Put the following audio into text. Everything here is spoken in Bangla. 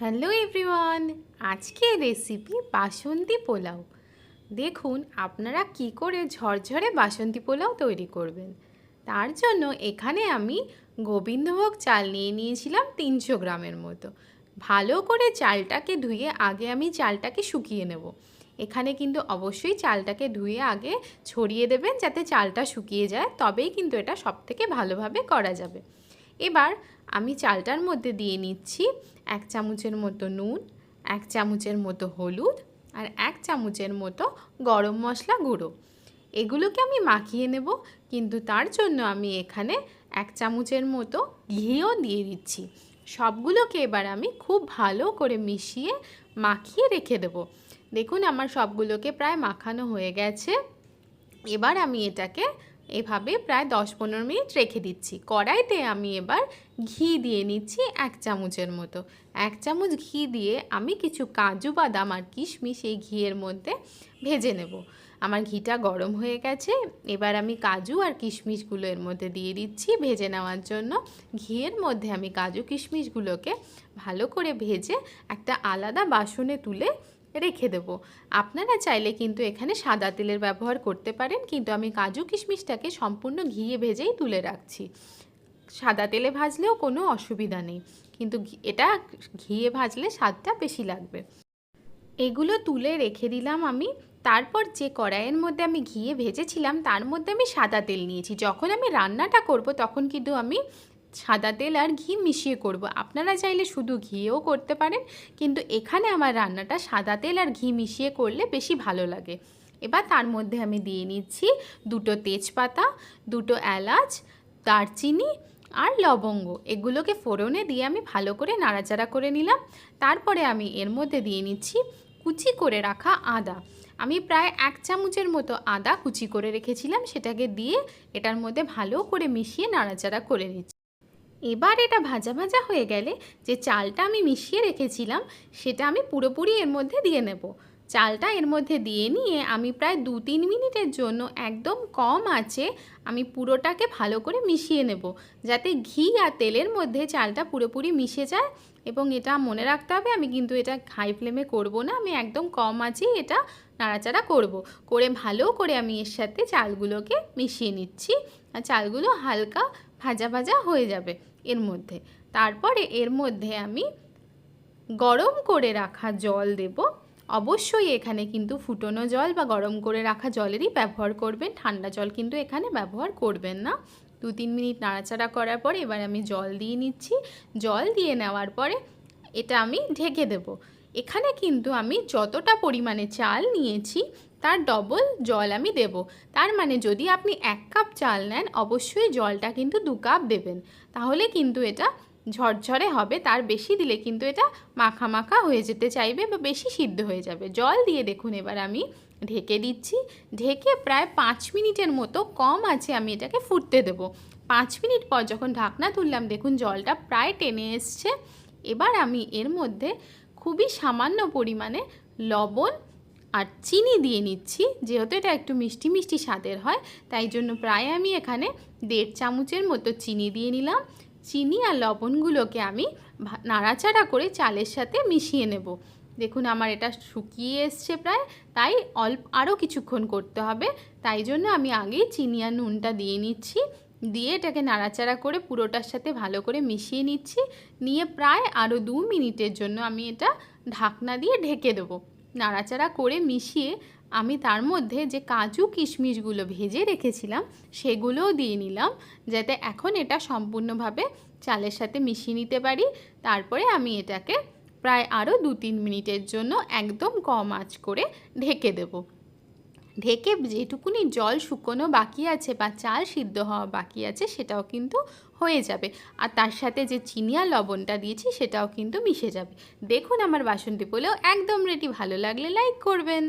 হ্যালো এভরিওয়ান, আজকে রেসিপি বাসন্তী পোলাও। দেখুন আপনারা কি করে ঝরঝরে বাসন্তী পোলাও তৈরি করবেন। তার জন্য এখানে আমি গোবিন্দভোগ চাল নিয়ে নিয়েছিলাম 300 গ্রামের মতো। ভালো করে চালটাকে ধুয়ে আগে আমি চালটাকে শুকিয়ে নেব। এখানে কিন্তু অবশ্যই চালটাকে ধুয়ে আগে ছড়িয়ে দেবেন যাতে চালটা শুকিয়ে যায়, তবেই কিন্তু এটা সবথেকে ভালোভাবে করা যাবে। এবার আমি চালটার মধ্যে দিয়ে নিচ্ছি 1 চামচের মতো নুন, 1 চামচের মতো হলুদ আর 1 চামচের মতো গরম মশলা গুঁড়ো। এগুলোকে আমি মাখিয়ে নেব, কিন্তু তার জন্য আমি এখানে 1 চামচের মতো ঘিও দিয়ে দিচ্ছি। সবগুলোকে এবার আমি খুব ভালো করে মিশিয়ে মাখিয়ে রেখে দেব। দেখুন আমার সবগুলোকে প্রায় মাখানো হয়ে গেছে। এবার আমি এটাকে এভাবে প্রায় 10-15 মিনিট রেখে দিচ্ছি। কড়াইতে আমি এবার ঘি দিয়ে নিচ্ছি 1 চামচের মতো। 1 চামচ ঘি দিয়ে আমি কিছু কাজু বাদাম আর কিশমিশ এই ঘিয়ের মধ্যে ভেজে নেব। আমার ঘিটা গরম হয়ে গেছে, এবার আমি কাজু আর কিশমিশগুলো এর মধ্যে দিয়ে দিচ্ছি ভেজে নেওয়ার জন্য। ঘিয়ের মধ্যে আমি কাজু কিশমিশগুলোকে ভালো করে ভেজে একটা আলাদা বাসনে তুলে রেখে দেব। আপনারা চাইলে কিন্তু এখানে সাদা তেলের ব্যবহার করতে পারেন, কিন্তু আমি কাজু কিশমিশটাকে সম্পূর্ণ ঘিয়ে ভেজেই তুলে রাখছি। সাদা তেলে ভাজলেও কোনো অসুবিধা নেই, কিন্তু এটা ঘিয়ে ভাজলে স্বাদটা বেশি লাগবে। এগুলো তুলে রেখে দিলাম আমি। তারপর যে কড়াইয়ের মধ্যে আমি ঘিয়ে ভেজেছিলাম তার মধ্যে আমি সাদা তেল নিয়েছি। যখন আমি রান্নাটা করব তখন কিন্তু আমি সাদা তেল আর ঘি মিশিয়ে করব। আপনারা চাইলে শুধু ঘিয়েও করতে পারেন, কিন্তু এখানে আমার রান্নাটা সাদা তেল আর ঘি মিশিয়ে করলে বেশি ভালো লাগে। এবার তার মধ্যে আমি দিয়ে নিচ্ছি 2টো তেজপাতা, 2টো এলাচ, দারচিনি আর লবঙ্গ। এগুলোকে ফোড়নে দিয়ে আমি ভালো করে নাড়াচাড়া করে নিলাম। তারপরে আমি এর মধ্যে দিয়ে নিচ্ছি কুচি করে রাখা আদা। আমি প্রায় 1 চামচের মতো আদা কুচি করে রেখেছিলাম, সেটাকে দিয়ে এটার মধ্যে ভালো করে মিশিয়ে নাড়াচাড়া করে নিচ্ছি। এবার এটা ভাজা ভাজা হয়ে গেলে যে চালটা আমি মিশিয়ে রেখেছিলাম সেটা আমি পুরোপুরি এর মধ্যে দিয়ে নেব। চালটা এর মধ্যে দিয়ে নিয়ে আমি প্রায় 2-3 মিনিটের জন্য একদম কম আঁচে আমি পুরোটাকে ভালো করে মিশিয়ে নেব, যাতে ঘি আর তেলের মধ্যে চালটা পুরোপুরি মিশে যায়। এবং এটা মনে রাখতে হবে আমি কিন্তু এটা হাই ফ্লেমে করব না, আমি একদম কম আঁচেই এটা নাড়াচাড়া করব। করে ভালো করে আমি এর সাথে চালগুলোকে মিশিয়ে নিচ্ছি, আর চালগুলো হালকা ভাজা ভাজা হয়ে যাবে এর মধ্যে। তারপরে এর মধ্যে আমি গরম করে রাখা জল দেব। অবশ্যই এখানে কিন্তু ফুটনো জল বা গরম করে রাখা জলেরই ব্যবহার করবেন, ঠান্ডা জল কিন্তু এখানে ব্যবহার করবেন না। 2-3 মিনিট নাড়াচাড়া করার পরে এবার আমি জল দিয়ে নিচ্ছি। জল দিয়ে নেওয়ার পরে এটা আমি ঢেকে দেব। এখানে কিন্তু আমি যতটা পরিমাণে চাল নিয়েছি তার ডবল জল আমি দেব। তার মানে যদি আপনি 1 কাপ চাল নেন অবশ্যই জলটা কিন্তু 2 কাপ দেবেন, তাহলে কিন্তু এটা ঝরঝরে হবে। তার বেশি দিলে কিন্তু এটা মাখা মাখা হয়ে যেতে চাইবে বা বেশি সিদ্ধ হয়ে যাবে। জল দিয়ে দেখুন এবার আমি ঢেকে দিচ্ছি। ঢেকে প্রায় 5 মিনিটের মতো কম আছে আমি এটাকে ফুটতে দেবো। 5 মিনিট পর যখন ঢাকনা তুললাম দেখুন জলটা প্রায় টেনে এসছে। এবার আমি এর মধ্যে খুবই সামান্য পরিমাণে লবণ আর চিনি দিয়ে নিচ্ছি। যেহেতু এটা একটু মিষ্টি মিষ্টি স্বাদের হয় তাই জন্য প্রায় আমি এখানে 1.5 চামচের মতো চিনি দিয়ে নিলাম। চিনি আর লবণগুলোকে আমি নাড়াচাড়া করে চালের সাথে মিশিয়ে নেব। দেখুন আমার এটা শুকিয়ে এসছে প্রায়, তাই আরও কিছুক্ষণ করতে হবে। তাই জন্য আমি আগেই চিনি আর নুনটা দিয়ে নিচ্ছি। দিয়ে এটাকে নাড়াচাড়া করে পুরোটার সাথে ভালো করে মিশিয়ে নিচ্ছি। নিয়ে প্রায় আরও 2 মিনিটের জন্য আমি এটা ঢাকনা দিয়ে ঢেকে দেবো। নাড়াচাড়া করে মিশিয়ে আমি তার মধ্যে যে কাজু কিশমিশগুলো ভেজে রেখেছিলাম সেগুলোও দিয়ে নিলাম, যাতে এখন এটা সম্পূর্ণভাবে চালের সাথে মিশিয়ে নিতে পারি। তারপরে আমি এটাকে প্রায় আরও 2-3 মিনিটের জন্য একদম কম আঁচ করে ঢেকে দেব। ঢেকে যেটুকুনি জল শুকোনো বাকি আছে বা চাল সিদ্ধ হওয়া বাকি আছে সেটাও কিন্তু হয়ে যাবে, আর তার সাথে যে চিনি আর লবণটা দিয়েছি সেটাও কিন্তু মিশে যাবে। দেখুন আমার বাসন্তী পোলাও একদম রেডি। ভালো লাগলে লাইক করবেন।